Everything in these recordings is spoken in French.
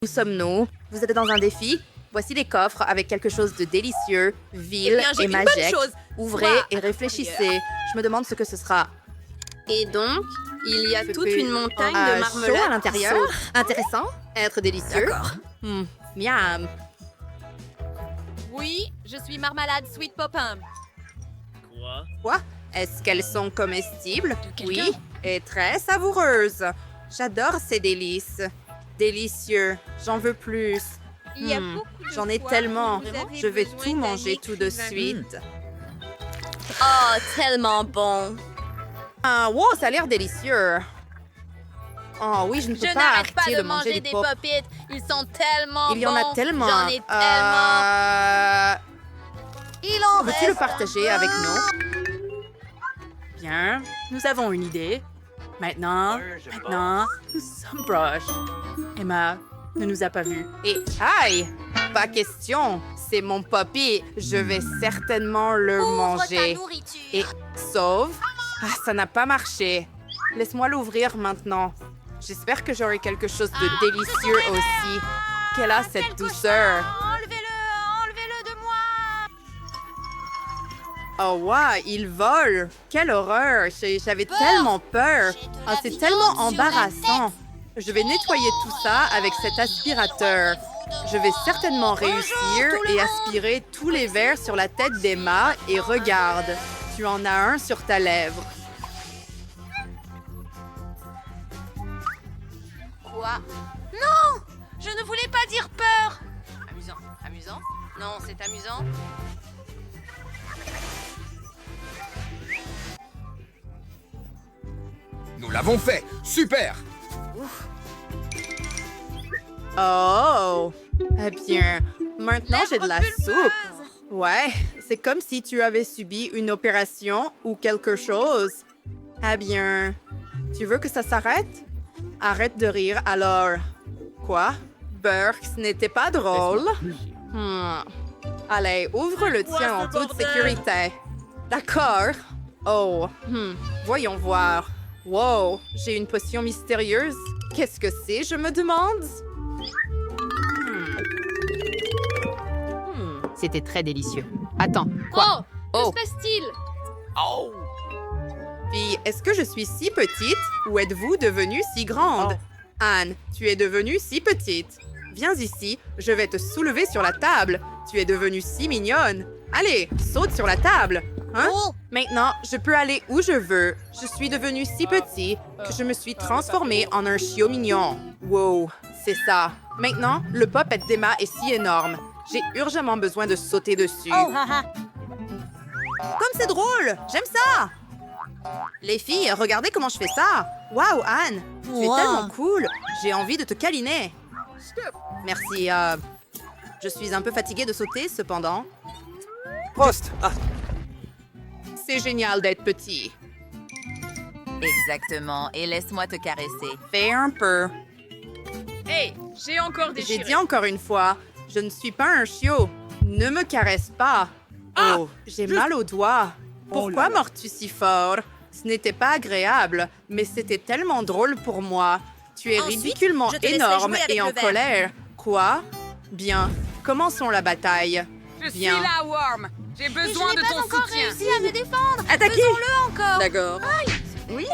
Où sommes-nous? Vous êtes dans un défi? Voici des coffres avec quelque chose de délicieux, vil et magique. Ouvrez et réfléchissez. Je me demande ce que ce sera. Et donc, il y a toute une montagne de marmelade chaud à l'intérieur. Intéressant. Être délicieux. D'accord. Miam. Oui, je suis Marmalade Sweet Popin. Quoi? Est-ce qu'elles sont comestibles? quelqu'un? Oui, et très savoureuses. J'adore ces délices. Délicieux. J'en veux plus. Il y a beaucoup de J'en ai fois tellement. où vous avez Je vais besoin tout d'un manger tout de écrivain. suite. Oh, tellement bon. Ah, wow, ça a l'air délicieux. Oh oui, je ne peux Je pas n'arrête pas arrêter de de manger manger des des pop. pop-it. Ils sont tellement Il y en a tellement. J'en ai tellement. Il en Veux-tu le reste partager un avec peu. nous? Bien, nous avons une idée. Maintenant, nous sommes proches. Emma ne nous a pas vus. Et aïe! Pas question. C'est mon poppy. Je vais certainement le manger. Et sauve. Ah, ça n'a pas marché. Laisse-moi l'ouvrir maintenant. J'espère que j'aurai quelque chose de délicieux aussi. Quelle a cette douceur. Enlevez-le de moi. Oh ouais, il vole. Quelle horreur. J'avais tellement peur. Ah, c'est tellement embarrassant. Je vais nettoyer tout ça avec cet aspirateur. Je vais certainement réussir et aspirer tous les verres sur la tête d'Emma. Et regarde, tu en as un sur ta lèvre. Quoi? Non! Je ne voulais pas dire peur. Amusant. Amusant? Non, c'est amusant. Nous l'avons fait! Super! Oh! Eh bien, maintenant j'ai de la soupe. Ouais, c'est comme si tu avais subi une opération ou quelque chose. Eh bien, tu veux que ça s'arrête? Arrête de rire alors. Quoi? Burke, ce n'était pas drôle? Allez, ouvre le tien en toute sécurité. D'accord. Oh, voyons voir. Wow, j'ai une potion mystérieuse. Qu'est-ce que c'est, je me demande? C'était très délicieux. Attends, quoi? Oh! Que se passe-t-il? Oh! Puis, est-ce que je suis si petite ou êtes-vous devenue si grande? Anne, tu es devenue si petite. Viens ici, je vais te soulever sur la table. Tu es devenue si mignonne. Allez, saute sur la table. Hein? Maintenant, je peux aller où je veux. Je suis devenue si petit que je me suis transformée en un chiot mignon. Wow, c'est ça. Maintenant, le pop-et d'Emma est si énorme. J'ai urgemment besoin de sauter dessus. Comme c'est drôle! J'aime ça! Les filles, regardez comment je fais ça! Waouh, Anne! Tu es tellement cool! J'ai envie de te câliner! Merci, je suis un peu fatiguée de sauter, cependant. Prost! Ah, C'est génial d'être petit. Exactement. Et laisse-moi te caresser. Fais un peu. Hey, j'ai encore J'ai dit encore une fois, je ne suis pas un chiot. Ne me caresse pas. Oh, j'ai mal aux doigts. Pourquoi mords-tu si fort? Ce n'était pas agréable, mais c'était tellement drôle pour moi. Tu es Ensuite, ridiculement je te laisserai énorme jouer avec et en le verre. colère. Quoi? Bien. Commençons la bataille. Je Bien. suis là, Worm. J'ai besoin de ton soutien. à me défendre. Attaquez! Faisons-le encore. D'accord. Oui.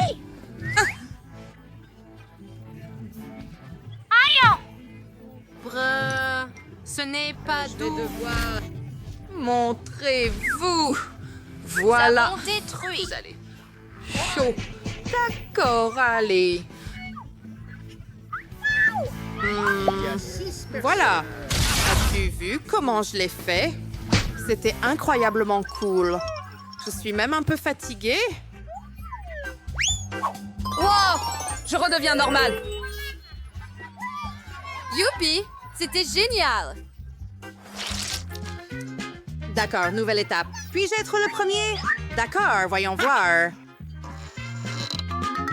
Ce n'est pas doux. Montrez-vous. Voilà. Nous avons détruit. Chaud. D'accord, allez. Voilà. As-tu vu comment je l'ai fait? C'était incroyablement cool. Je suis même un peu fatiguée. Wow! Je redeviens normal. Youpi! C'était génial! D'accord, nouvelle étape. Puis-je être le premier? D'accord, voyons voir.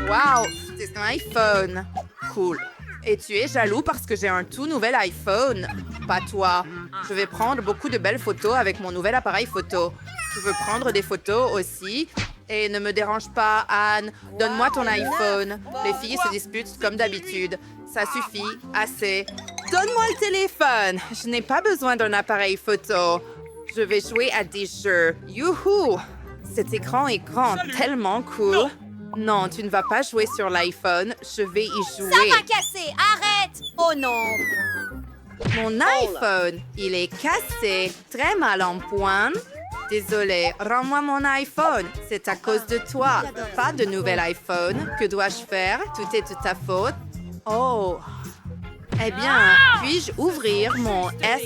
Wow, c'est un iPhone. Cool. Et tu es jaloux parce que j'ai un tout nouvel iPhone? Pas toi. Je vais prendre beaucoup de belles photos avec mon nouvel appareil photo. Tu veux prendre des photos aussi? Et ne me dérange pas, Anne. Donne-moi ton iPhone. Les filles se disputent comme d'habitude. Ça suffit. Assez. Donne-moi le téléphone. Je n'ai pas besoin d'un appareil photo. Je vais jouer à des jeux. Youhou! Cet écran est grand, tellement cool. Non, tu ne vas pas jouer sur l'iPhone. Je vais y jouer. Ça va casser. Arrête. Oh non. Mon iPhone, il est cassé. Très mal en point. Désolé, rends-moi mon iPhone. C'est à cause de toi. Pas de nouvel iPhone. Que dois-je faire? Tout est de ta faute. Oh. Eh bien, puis-je ouvrir mon S?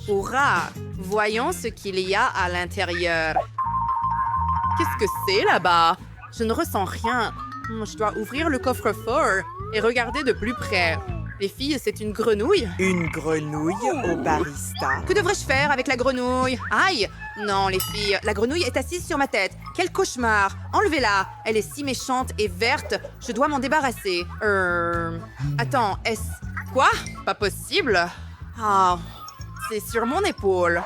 Hurrah! Voyons ce qu'il y a à l'intérieur. Qu'est-ce que c'est là-bas? Je ne ressens rien. Je dois ouvrir le coffre-fort et regarder de plus près. Les filles, c'est une grenouille? Une grenouille au barista. Que devrais-je faire avec la grenouille? Aïe! Non, les filles, la grenouille est assise sur ma tête. Quel cauchemar! Enlevez-la! Elle est si méchante et verte. Je dois m'en débarrasser. Attends, est-ce... Quoi? Pas possible? Ah, c'est sur mon épaule.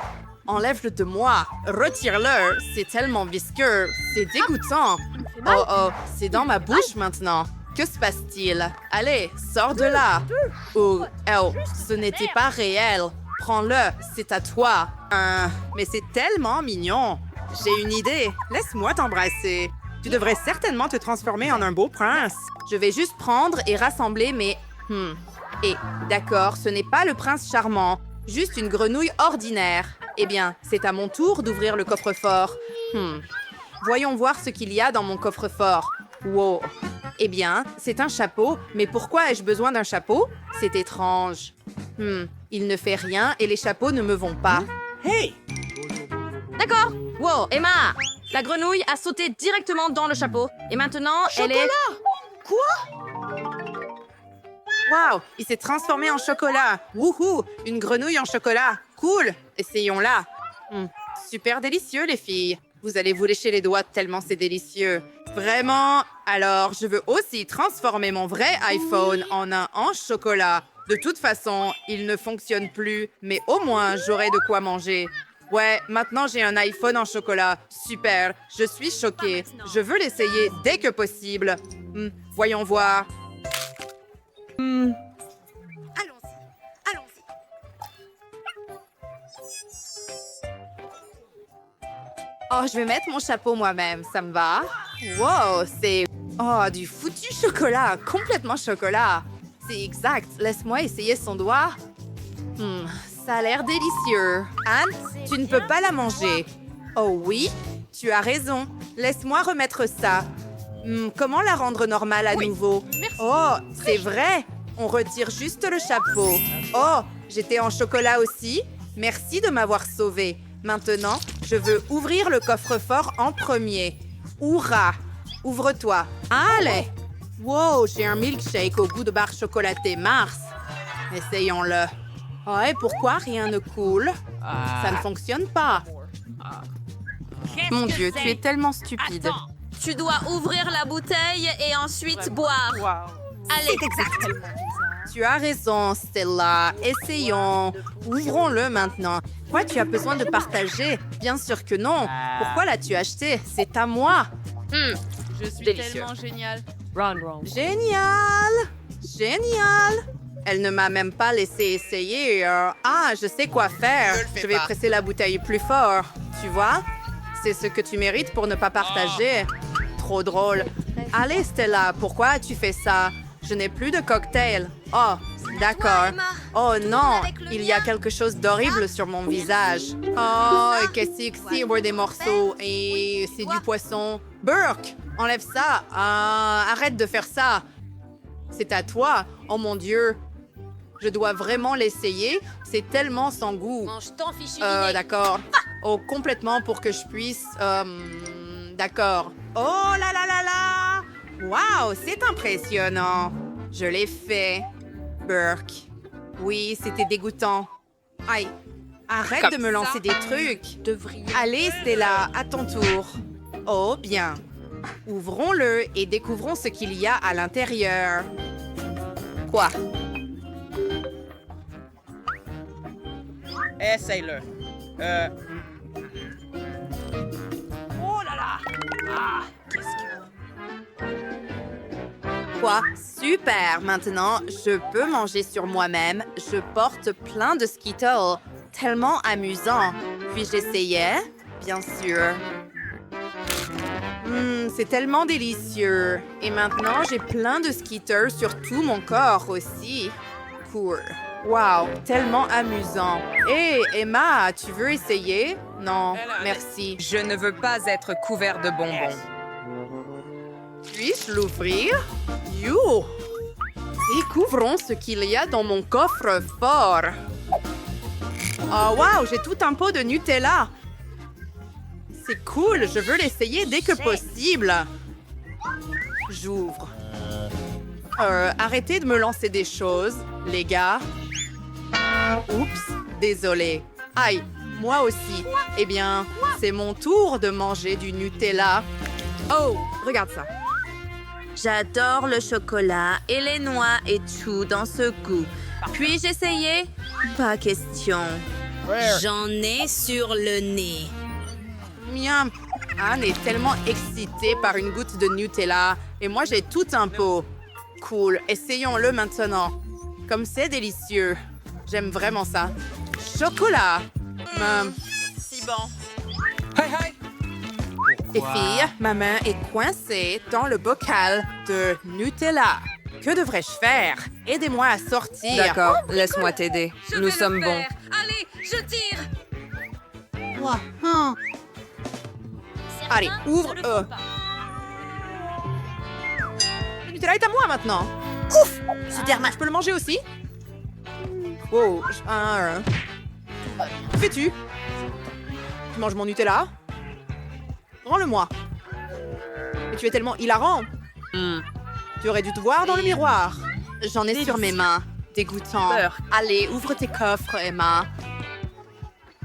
Enlève-le de moi. Retire-le. C'est tellement visqueux. C'est dégoûtant. Oh, oh, c'est dans ma bouche maintenant. Que se passe-t-il? Allez, sors de là. Oh, ce n'était pas réel. Prends-le, c'est à toi. Mais c'est tellement mignon. J'ai une idée. Laisse-moi t'embrasser. Tu devrais certainement te transformer en un beau prince. Je vais juste prendre et rassembler mes... Et, d'accord, ce n'est pas le prince charmant. Juste une grenouille ordinaire. Eh bien, c'est à mon tour d'ouvrir le coffre-fort. Voyons voir ce qu'il y a dans mon coffre-fort. Wow. Eh bien, c'est un chapeau, mais pourquoi ai-je besoin d'un chapeau? C'est étrange. Il ne fait rien et les chapeaux ne me vont pas. Hey! D'accord. Wow, Emma, la grenouille a sauté directement dans le chapeau. Et maintenant, elle est... Wow, il s'est transformé en chocolat. Wouhou, une grenouille en chocolat. Cool, essayons-la. Super délicieux, les filles. Vous allez vous lécher les doigts tellement c'est délicieux. Vraiment? Alors, je veux aussi transformer mon vrai iPhone en un en chocolat. De toute façon, il ne fonctionne plus, mais au moins, j'aurai de quoi manger. Ouais, maintenant j'ai un iPhone en chocolat. Super, je suis choquée. Je veux l'essayer dès que possible. Voyons voir. Allons-y. Allons-y. Oh, je vais mettre mon chapeau moi-même, ça me va. Wow, c'est... Oh, du foutu chocolat, complètement chocolat. C'est exact, laisse-moi essayer son doigt. Ça a l'air délicieux. Anne, tu ne peux pas la manger. Oh oui, tu as raison. Laisse-moi remettre ça. Comment la rendre normale à nouveau? Oh, c'est vrai. On retire juste le chapeau. Oh, j'étais en chocolat aussi. Merci de m'avoir sauvée. Maintenant, je veux ouvrir le coffre-fort en premier. Hurrah! Ouvre-toi. Allez! Wow, j'ai un milkshake au goût de barre chocolatée Mars. Essayons-le. Oh, et pourquoi rien ne coule? Ça ne fonctionne pas. Mon Dieu, tu es tellement stupide. Tu dois ouvrir la bouteille et ensuite boire. Allez, Tu as raison, Stella. Essayons. Ouvrons-le maintenant. Quoi, tu as besoin de partager? Bien sûr que non. Pourquoi l'as-tu acheté? C'est à moi. Je suis Délicieux. tellement géniale. Génial! Génial! Elle ne m'a même pas laissé essayer. Je sais quoi faire. Je vais presser la bouteille plus fort. Tu vois? C'est ce que tu mérites pour ne pas partager. Trop drôle. Allez, Stella, pourquoi as-tu fait ça? Je n'ai plus de cocktail. Oh, d'accord. Oh non, il y a quelque chose d'horrible sur mon visage. Oh, qu'est-ce que c'est? Des morceaux. Et c'est du poisson. Burke, enlève ça. Arrête de faire ça. C'est à toi. Oh mon Dieu. Je dois vraiment l'essayer. C'est tellement sans goût. mange ton fichu D'accord. Oh, complètement pour que je puisse... D'accord. Oh là là là là! Wow, c'est impressionnant. Je l'ai fait. Burke. Oui, c'était dégoûtant. Aïe. Arrête de me lancer des trucs. Allez, Stella, à ton tour. Oh, bien. Ouvrons-le et découvrons ce qu'il y a à l'intérieur. Quoi? Essaye-le. Oh là là. quoi? Super! Maintenant, je peux manger sur moi-même. Je porte plein de Skittles. Tellement amusant. Puis-je essayer? Bien sûr. C'est tellement délicieux. Et maintenant, j'ai plein de Skittles sur tout mon corps aussi. Cool. Wow, tellement amusant. Hé, Emma, tu veux essayer? Non, merci. Je ne veux pas être couvert de bonbons. Puis-je l'ouvrir? You! Découvrons ce qu'il y a dans mon coffre-fort. Oh, wow, j'ai tout un pot de Nutella. C'est cool, je veux l'essayer dès que possible. J'ouvre. Arrêtez de me lancer des choses, les gars. Oups, désolé. Aïe, moi aussi. Eh bien, c'est mon tour de manger du Nutella. Oh, regarde ça. J'adore le chocolat et les noix et tout dans ce goût. Puis-je essayer? Pas question. J'en ai sur le nez. Miam. Anne est tellement excitée par une goutte de Nutella. Et moi, j'ai tout un pot. Cool, essayons-le maintenant. Comme c'est délicieux. J'aime vraiment ça. Chocolat. Si bon. Hey, hey! Les filles, ma main est coincée dans le bocal de Nutella. Que devrais-je faire? Aidez-moi à sortir. D'accord, laisse-moi t'aider. Nous sommes bons. Allez, je tire. Allez, ouvre. Le Nutella est à moi maintenant. Ouf! Super, je peux le manger aussi? Oh, que fais-tu? Tu manges mon Nutella? Rends-le-moi. Mais tu es tellement hilarant. Tu aurais dû te voir dans le miroir. J'en ai sur mes mains. Dégoûtant. Allez, ouvre tes coffres, Emma.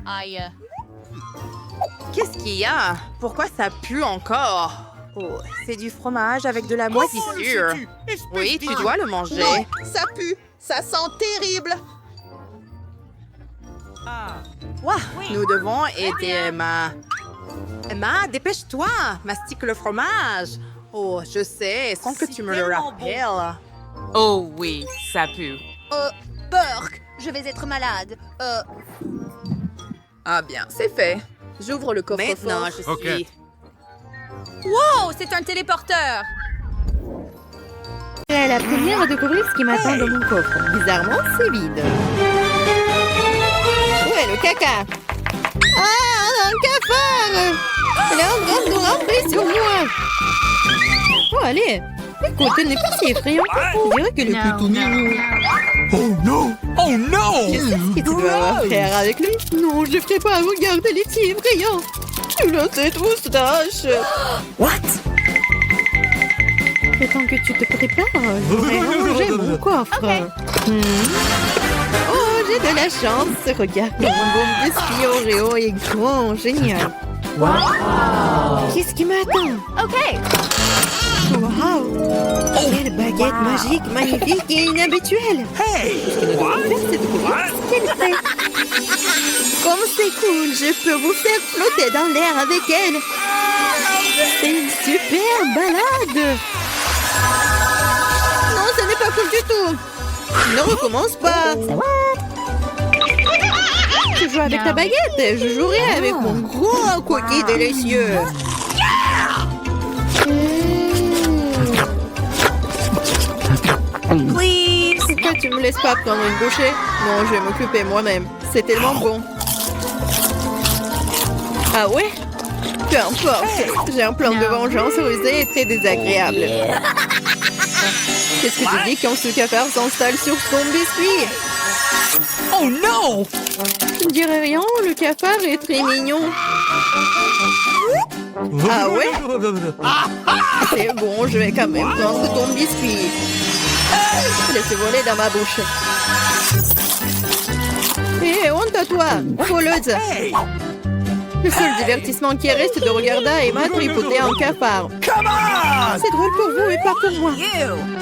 Aïe. Qu'est-ce qu'il y a? Pourquoi ça pue encore? Oh, c'est du fromage avec de la moisissure. Oui, tu dois le manger. Non, ça pue. Ça sent terrible. Ouah, nous devons aider Emma. Emma, dépêche-toi. Mastique le fromage. Oh, je sais, sans que tu me le rappelles. Oh oui, ça pue. Burk, je vais être malade. Ah bien, c'est fait. J'ouvre le coffre-fort. Maintenant, je suis... Wow, c'est un téléporteur! C'est la première à découvrir ce qui m'attend dans mon coffre. Bizarrement, c'est vide. Où est le caca? Ah, un cafard! Elle est en grande remplie sur moi. Oh, allez. Écoute, elle n'est pas si effrayante. On dirait qu'elle est plutôt mignonne. Oh non! Oh non! Qu'est-ce que tu dois avoir faire avec lui? Non, je ne ferai pas. Regarde, elle est si effrayante. Tu l'as cette moustache. What? Le temps que tu te prépares, je vais ranger mon coffre. Oh, j'ai de la chance. Regarde, mon bon biscuit Oreo est grand, génial. Qu'est-ce qui m'attend? OK. Wow! Quelle baguette magique, magnifique et inhabituelle! Hey! C'est de découvrir ce qu'elle fait. Comme c'est cool, je peux vous faire flotter dans l'air avec elle. C'est une super balade. Non, ce n'est pas cool du tout. Ne recommence pas. Tu joues avec ta baguette, je jouerai avec mon gros cookie délicieux. Please! Pourquoi tu me laisses pas prendre une bouchée? Non, je vais m'occuper moi-même. C'est tellement bon. Ah ouais? Peu importe. J'ai un plan de vengeance rusé et très désagréable. Qu'est-ce que tu dis quand ce cafard s'installe sur ton biscuit? Oh non! Je ne dirais rien, le cafard est très mignon. Ah ouais? C'est bon, je vais quand même prendre ton biscuit. Laissez voler dans ma bouche. Hé, honte à toi, voleuse. Le seul divertissement qui reste, c'est de regarder Emma tripoter un cafard. C'est drôle pour vous et pas pour moi.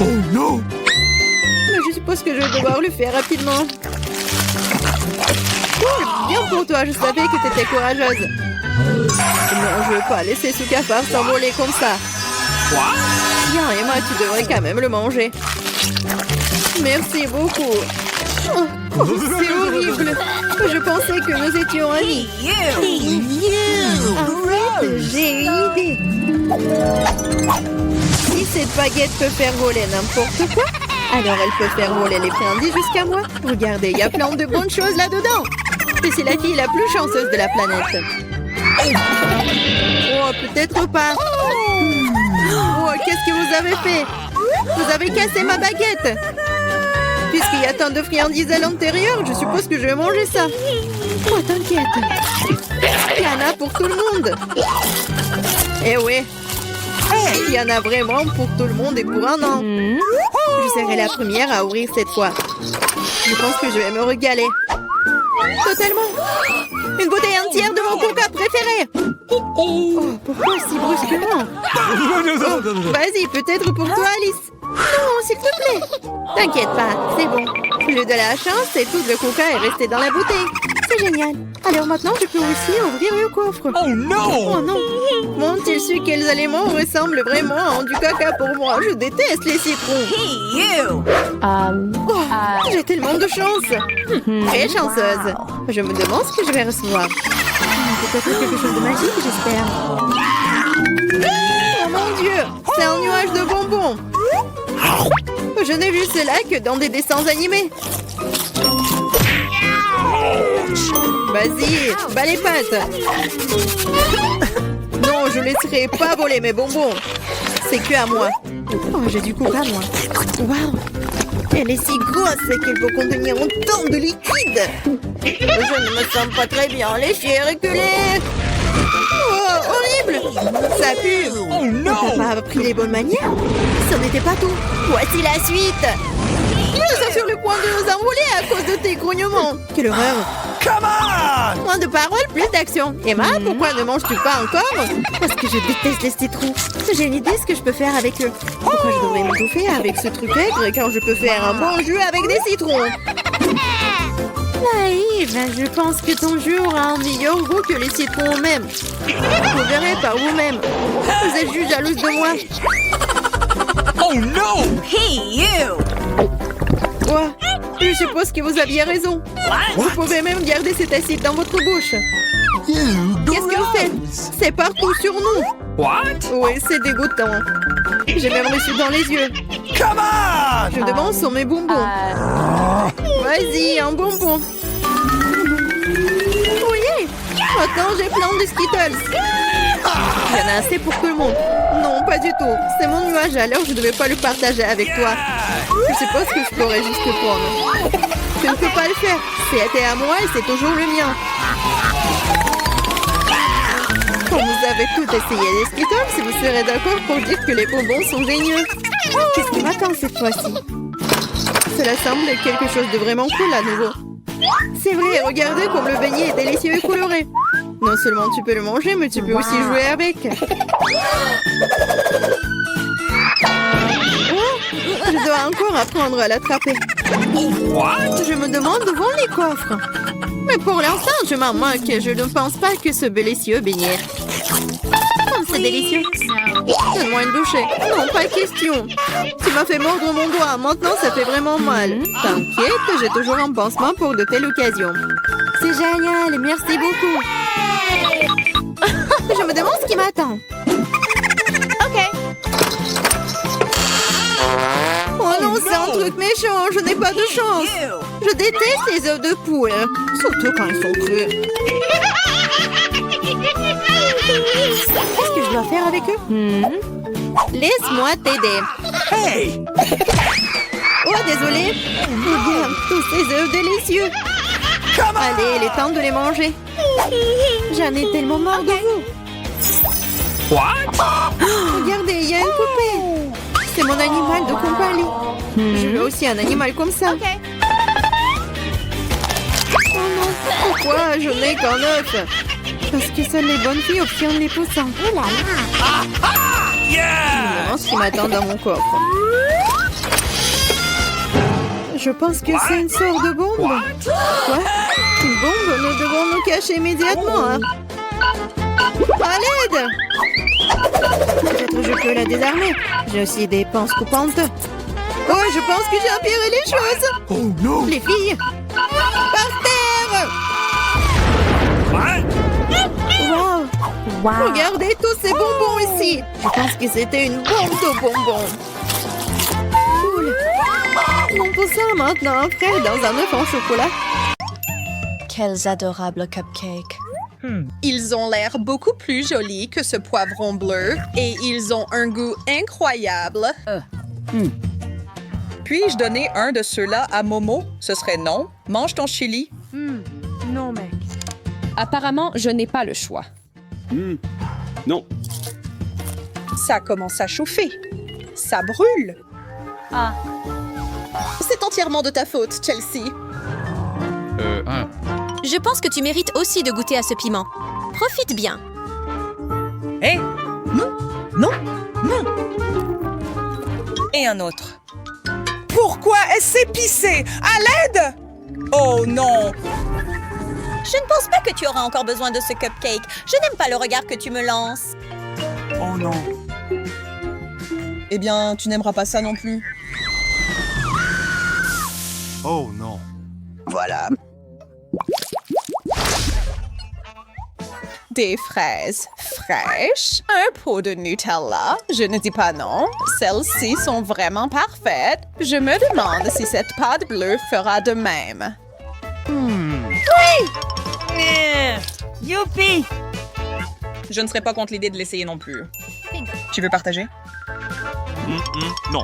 Oh non! Mais je suppose que je vais devoir le faire rapidement. Cool, bien pour toi, je savais que t'étais courageuse. Non, je veux pas laisser ce cafard s'envoler comme ça. Bien, Emma, tu devrais quand même le manger. Merci beaucoup. Oh, c'est horrible. Je pensais que nous étions amis. En fait, j'ai une idée. Si cette baguette peut faire voler n'importe quoi, alors elle peut faire voler les friandises jusqu'à moi. Regardez, il y a plein de bonnes choses là-dedans. Je suis la fille la plus chanceuse de la planète. Oh, peut-être pas. Oh, qu'est-ce que vous avez fait? Vous avez cassé ma baguette. Puisqu'il y a tant de friandises à l'intérieur, je suppose que je vais manger ça. Oh, t'inquiète. Il y en a pour tout le monde. Eh oui. Il y en a vraiment pour tout le monde et pour un an. Je serai la première à ouvrir cette fois. Je pense que je vais me régaler. Totalement. Une bouteille entière de mon coca préféré. Oh, pourquoi si brusquement? Oh, vas-y, peut-être pour toi, Alice. Non, s'il te plaît. T'inquiète pas, c'est bon. J'ai eu de la chance et tout le coca est resté dans la bouteille. C'est génial. Alors maintenant, je peux aussi ouvrir le coffre. Oh non! Oh non. M'ont-ils su quels aliments ressemblent vraiment à du caca pour moi? Je déteste les citrons. Oh, j'ai tellement de chance. Très chanceuse. Je me demande ce que je vais recevoir. Peut-être quelque chose de magique, j'espère. Oh mon Dieu, c'est un nuage de bonbons. Je n'ai vu cela que dans des dessins animés. Vas-y, bats les pattes. Non, je laisserai pas voler mes bonbons. C'est que à moi. Oh, j'ai du coca, moi. Waouh, elle est si grosse qu'elle peut contenir autant de liquide. Je ne me sens pas très bien. Les chiens reculés. Oh, horrible. Ça pue. Oh non! T'as pas appris les bonnes manières? Ce n'était pas tout. Voici la suite. Nous sommes sur le point de nous envoler à cause de tes grognements. Quelle horreur. Come on! Moins de paroles, plus d'action. Emma, pourquoi ne manges-tu pas encore? Parce que je déteste les citrons. J'ai une idée ce que je peux faire avec eux. Pourquoi je devrais m'étouffer avec ce truc aigre quand je peux faire un bon jus avec des citrons? Naïve, je pense que ton jus aura un meilleur goût que les citrons eux-mêmes. Vous verrez par vous-même. Vous êtes juste jalouse de moi. Oh non! Quoi? Je suppose que vous aviez raison. Vous pouvez même garder cet acide dans votre bouche. Qu'est-ce que vous faites? C'est partout sur nous. What? Oui, c'est dégoûtant. J'ai même reçu dans les yeux. Come on! Je me demande sur mes bonbons. Vas-y, un bonbon. Oui, maintenant j'ai plein de Skittles. Il y en a assez pour tout le monde. Non, pas du tout. C'est mon nuage, alors je ne devais pas le partager avec toi. Je suppose que je pourrais juste le prendre. Je ne peux pas le faire. C'était à moi et c'est toujours le mien. Quand vous avez tout essayé les Skittles, vous serez d'accord pour dire que les bonbons sont géniaux. Qu'est-ce qui m'attend cette fois-ci? Cela semble quelque chose de vraiment cool à nouveau. C'est vrai, regardez comme le beignet est délicieux et coloré. Non seulement tu peux le manger, mais tu peux aussi jouer avec. Oh, je dois encore apprendre à l'attraper. Je me demande où vont les coffres. Mais pour l'instant, je m'en moque. Je ne pense pas que ce délicieux beignet. Oh, c'est délicieux. Donne-moi une bouchée. Non, pas question. Tu m'as fait mordre mon doigt. Maintenant, ça fait vraiment mal. T'inquiète, j'ai toujours un pansement pour de telles occasions. C'est génial. Merci beaucoup. Je me demande ce qui m'attend. Ok. Oh non, c'est un truc méchant. Je n'ai pas de chance. Je déteste les œufs de poule. Surtout quand ils sont crus. Qu'est-ce que je dois faire avec eux? Laisse-moi t'aider. Hey! Oh, désolé. Regarde, tous ces œufs délicieux. Allez, il est temps de les manger. J'en ai tellement marre de vous. What? Regardez, il y a une poupée. C'est mon animal de compagnie. Je veux aussi un animal comme ça. Oh non, pourquoi je n'ai qu'un œuf? Parce que seules les bonnes filles obtiennent les poussins. Oh là là. Je me demande ce qui m'attend dans mon coffre. Je pense que c'est une sorte de bombe. Quoi? Une bombe? Nous devons nous cacher immédiatement. Hein? À l'aide! Peut-être je peux la désarmer. J'ai aussi des pinces coupantes. Oh, je pense que j'ai empiré les choses. Oh non! Les filles! Par terre! Wow! Regardez tous ces bonbons ici! Je pense que c'était une bombe de bonbons. Cool! On peut ça maintenant, frère, dans un œuf en chocolat. Quels adorables cupcakes. Ils ont l'air beaucoup plus jolis que ce poivron bleu et ils ont un goût incroyable. Puis-je donner un de ceux-là à Momo? Ce serait non. Mange ton chili. Non, mec. Apparemment, je n'ai pas le choix. Non. Ça commence à chauffer. Ça brûle. Ah. C'est entièrement de ta faute, Chelsea. Je pense que tu mérites aussi de goûter à ce piment. Profite bien. Hé! Non! Et un autre. Pourquoi est-ce épicé? À l'aide! Oh non! Je ne pense pas que tu auras encore besoin de ce cupcake. Je n'aime pas le regard que tu me lances. Oh non! Eh bien, tu n'aimeras pas ça non plus. Oh non! Voilà. Des fraises fraîches, un pot de Nutella. Je ne dis pas non. Celles-ci sont vraiment parfaites. Je me demande si cette pâte bleue fera de même. Youpi! Je ne serais pas contre l'idée de l'essayer non plus. Tu veux partager? Non.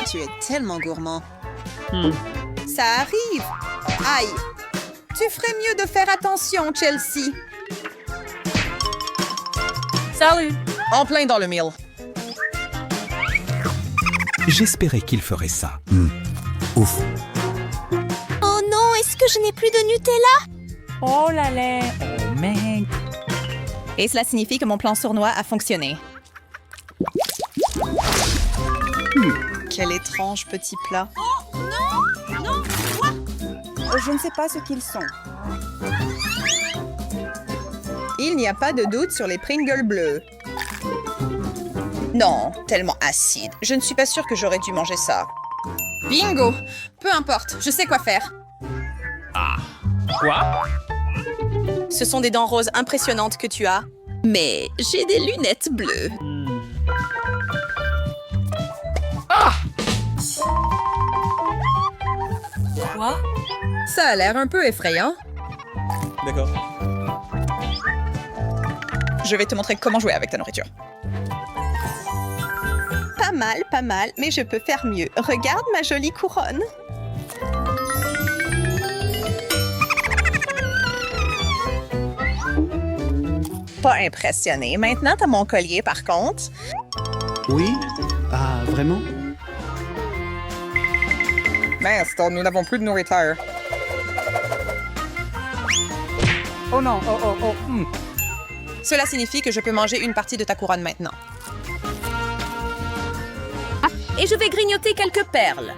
Tu es tellement gourmand. Ça arrive. Aïe. Tu ferais mieux de faire attention, Chelsea. Salut. En plein dans le mille. J'espérais qu'il ferait ça. Ouf. Oh non, est-ce que je n'ai plus de Nutella? Oh là là! Oh mec! Et cela signifie que mon plan sournois a fonctionné. Quel étrange petit plat. Je ne sais pas ce qu'ils sont. Il n'y a pas de doute sur les Pringles bleus. Non, tellement acide. Je ne suis pas sûre que j'aurais dû manger ça. Bingo! Peu importe, je sais quoi faire. Quoi? Ce sont des dents roses impressionnantes que tu as. Mais j'ai des lunettes bleues. Quoi? Ça a l'air un peu effrayant. D'accord. Je vais te montrer comment jouer avec ta nourriture. Pas mal, mais je peux faire mieux. Regarde ma jolie couronne. Pas impressionné. Maintenant, t'as mon collier, par contre. Oui? Ah, vraiment? Mince, nous n'avons plus de nourriture. Oh non! Oh! Cela signifie que je peux manger une partie de ta couronne maintenant. Et je vais grignoter quelques perles.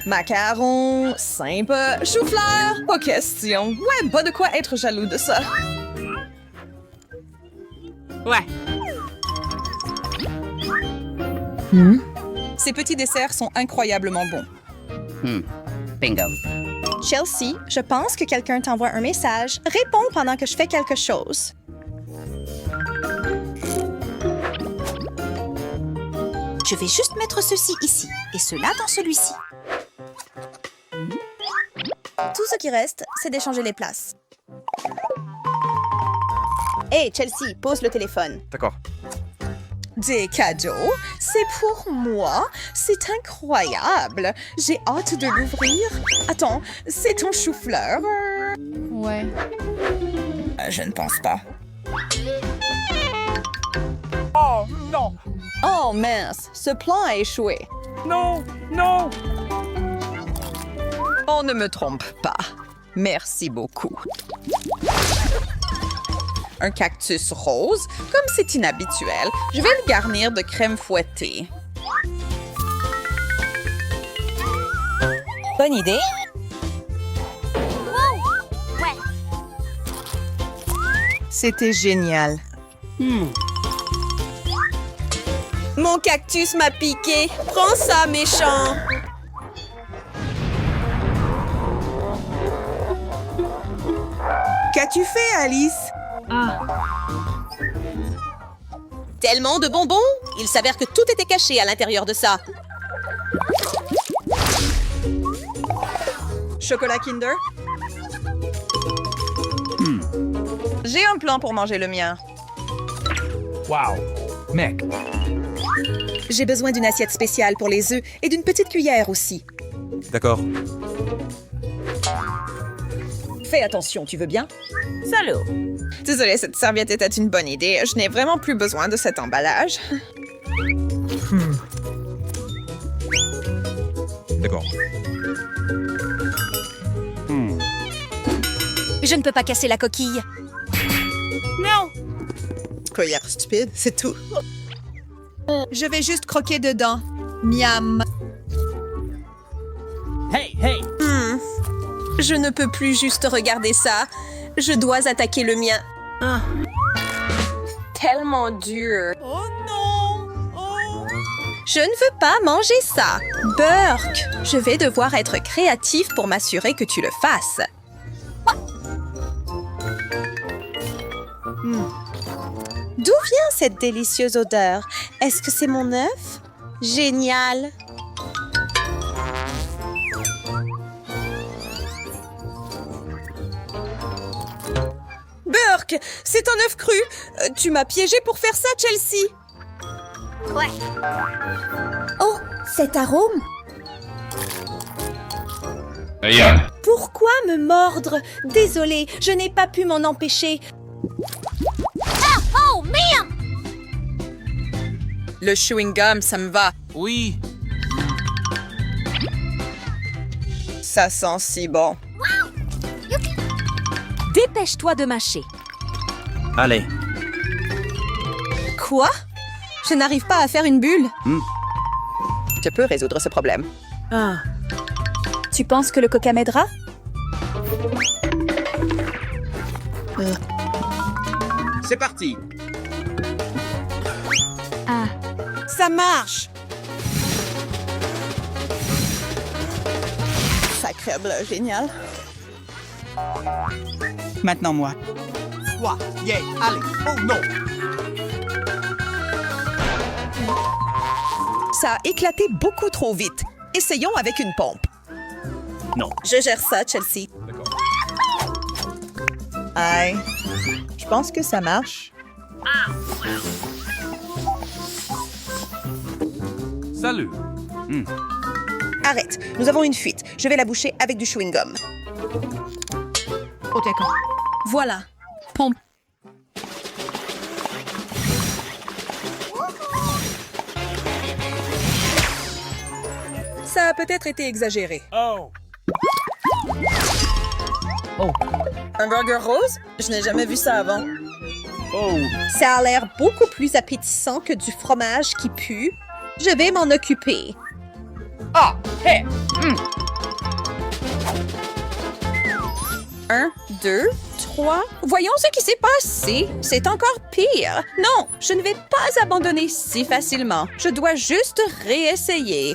Macarons, simple, chou-fleur, pas question. Ouais, pas de quoi être jaloux de ça. Ouais. Ces petits desserts sont incroyablement bons. Bingo. Chelsea, je pense que quelqu'un t'envoie un message. Réponds pendant que je fais quelque chose. Je vais juste mettre ceci ici et cela dans celui-ci. Tout ce qui reste, c'est d'échanger les places. Hey, Chelsea, pose le téléphone. D'accord. Des cadeaux? C'est pour moi? C'est incroyable! J'ai hâte de l'ouvrir. Attends, c'est ton chou-fleur? Ouais. Je ne pense pas. Oh non! Oh mince, ce plan a échoué. Non! Non! On ne me trompe pas. Merci beaucoup. Un cactus rose, comme c'est inhabituel, je vais le garnir de crème fouettée. Bonne idée. C'était génial. Mon cactus m'a piqué. Prends ça, méchant. Qu'as-tu fait, Alice? Tellement de bonbons. Il s'avère que tout était caché à l'intérieur de ça. Chocolat Kinder? J'ai un plan pour manger le mien. Wow. Mec. J'ai besoin d'une assiette spéciale pour les œufs et d'une petite cuillère aussi. D'accord. Fais attention, tu veux bien? Salut. Désolée, cette serviette était une bonne idée. Je n'ai vraiment plus besoin de cet emballage. D'accord. Je ne peux pas casser la coquille. Non. Cuillère stupide, c'est tout. Je vais juste croquer dedans. Miam. Hey, hey. Je ne peux plus juste regarder ça. Je dois attaquer le mien. Tellement dur. Oh non! Oh! Je ne veux pas manger ça. Burk, je vais devoir être créatif pour m'assurer que tu le fasses. D'où vient cette délicieuse odeur? Est-ce que c'est mon œuf? Génial! Burk, c'est un œuf cru. Tu m'as piégé pour faire ça, Chelsea. Oh, cet arôme! Aïe. Pourquoi me mordre? Désolée, je n'ai pas pu m'en empêcher. Le chewing-gum, ça me va. Oui. Ça sent si bon. Dépêche-toi de mâcher. Allez. Quoi? Je n'arrive pas à faire une bulle. Je peux résoudre ce problème. Tu penses que le coca m'aidera? C'est parti. Ça marche! Sacré bleu, génial. Maintenant, moi. Quoi? Yeah. Allez. Oh non. Ça a éclaté beaucoup trop vite. Essayons avec une pompe. Non. Je gère ça, Chelsea. Aïe. Je pense que ça marche. Salut. Arrête, nous avons une fuite. Je vais la boucher avec du chewing-gum. Oh, d'accord. Voilà. Pompe. Ça a peut-être été exagéré. Oh. Un burger rose? Je n'ai jamais vu ça avant. Oh. Ça a l'air beaucoup plus appétissant que du fromage qui pue. Je vais m'en occuper. Ah. Hey. 1, 2, 3. Voyons ce qui s'est passé. C'est encore pire. Non, je ne vais pas abandonner si facilement. Je dois juste réessayer.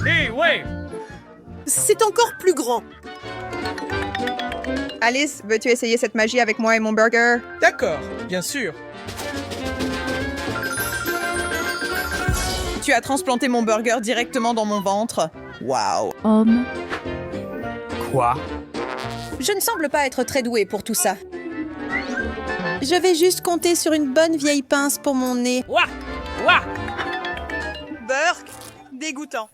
Hey, ouais. C'est encore plus grand. Alice, veux-tu essayer cette magie avec moi et mon burger? D'accord. Bien sûr. Tu as transplanté mon burger directement dans mon ventre. Wow. Quoi? Je ne semble pas être très douée pour tout ça. Je vais juste compter sur une bonne vieille pince pour mon nez. Ouah. Ouah. Burk, dégoûtant.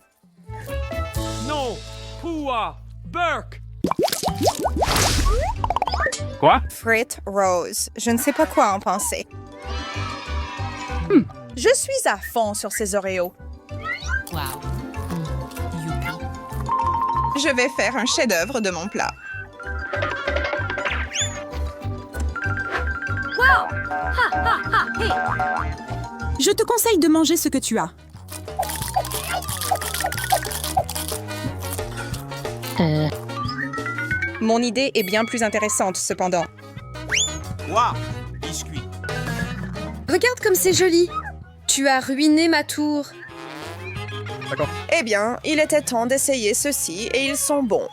Non. Pouah. Burke. Quoi? Frites Rose. Je ne sais pas quoi en penser. Je suis à fond sur ces Oreos. Je vais faire un chef-d'œuvre de mon plat. Je te conseille de manger ce que tu as. Mon idée est bien plus intéressante, cependant. Quoi? Biscuit. Regarde comme c'est joli. Tu as ruiné ma tour. Eh bien, il était temps d'essayer ceux-ci et ils sont bons.